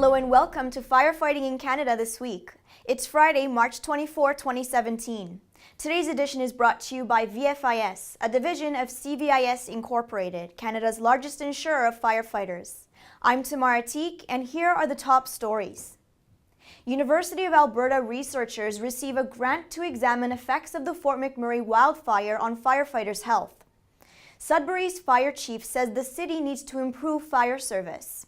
Hello and welcome to Firefighting in Canada this week. It's Friday, March 24, 2017. Today's edition is brought to you by VFIS, a division of CVIS Incorporated, Canada's largest insurer of firefighters. I'm Tamar Atik, and here are the top stories. University of Alberta researchers receive a grant to examine effects of the Fort McMurray wildfire on firefighters' health. Sudbury's fire chief says the city needs to improve fire service.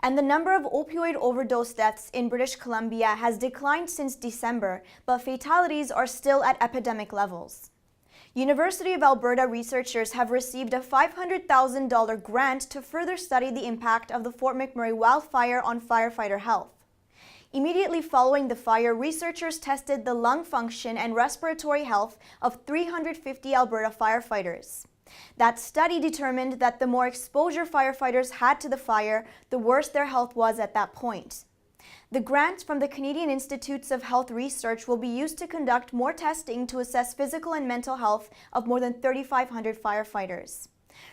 And the number of opioid overdose deaths in British Columbia has declined since December, but fatalities are still at epidemic levels. University of Alberta researchers have received a $500,000 grant to further study the impact of the Fort McMurray wildfire on firefighter health. Immediately following the fire, researchers tested the lung function and respiratory health of 350 Alberta firefighters. That study determined that the more exposure firefighters had to the fire, the worse their health was at that point. The grant from the Canadian Institutes of Health Research will be used to conduct more testing to assess physical and mental health of more than 3,500 firefighters.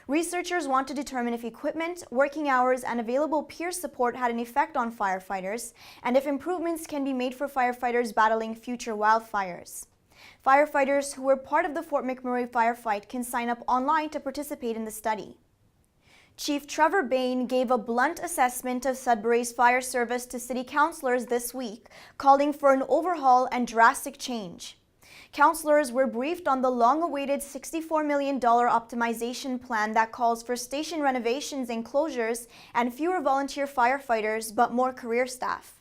Researchers want to determine if equipment, working hours, and available peer support had an effect on firefighters, and if improvements can be made for firefighters battling future wildfires. Firefighters who were part of the Fort McMurray firefight can sign up online to participate in the study. Chief Trevor Bain gave a blunt assessment of Sudbury's fire service to city councillors this week, calling for an overhaul and drastic change. Councillors were briefed on the long-awaited $64 million optimization plan that calls for station renovations and closures and fewer volunteer firefighters but more career staff.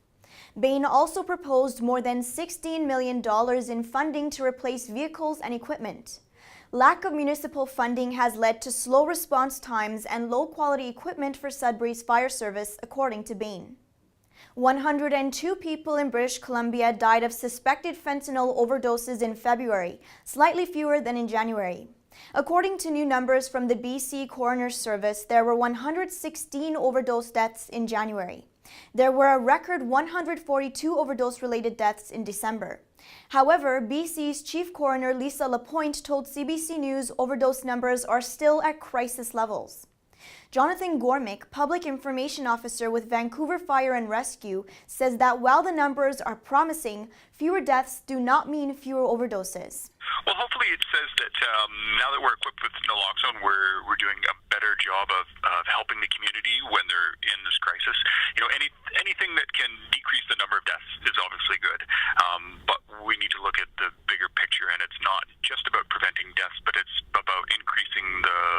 Bain also proposed more than $16 million in funding to replace vehicles and equipment. Lack of municipal funding has led to slow response times and low-quality equipment for Sudbury's fire service, according to Bain. 102 people in British Columbia died of suspected fentanyl overdoses in February, slightly fewer than in January. According to new numbers from the BC Coroner's Service, there were 116 overdose deaths in January. There were a record 142 overdose-related deaths in December. However, BC's Chief Coroner Lisa Lapointe told CBC News overdose numbers are still at crisis levels. Jonathan Gormick, Public Information Officer with Vancouver Fire and Rescue, says that while the numbers are promising, fewer deaths do not mean fewer overdoses. Well, hopefully it says that now that we're equipped with naloxone, we're doing a better job of helping the community when they're in this crisis. You know, anything that can decrease the number of deaths is obviously good, but we need to look at the bigger picture, and it's not just about preventing deaths, but it's about increasing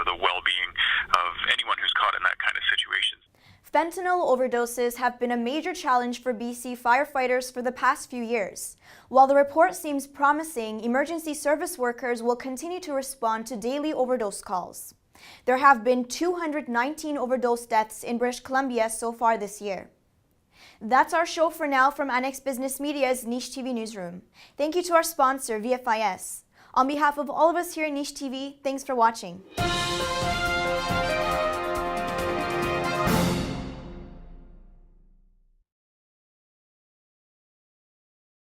the well-being of anyone who's caught in that kind of situation. Fentanyl overdoses have been a major challenge for BC firefighters for the past few years. While the report seems promising, emergency service workers will continue to respond to daily overdose calls. There have been 219 overdose deaths in British Columbia so far this year. That's our show for now from Annex Business Media's NicheTV newsroom. Thank you to our sponsor, VFIS. On behalf of all of us here at NicheTV, thanks for watching.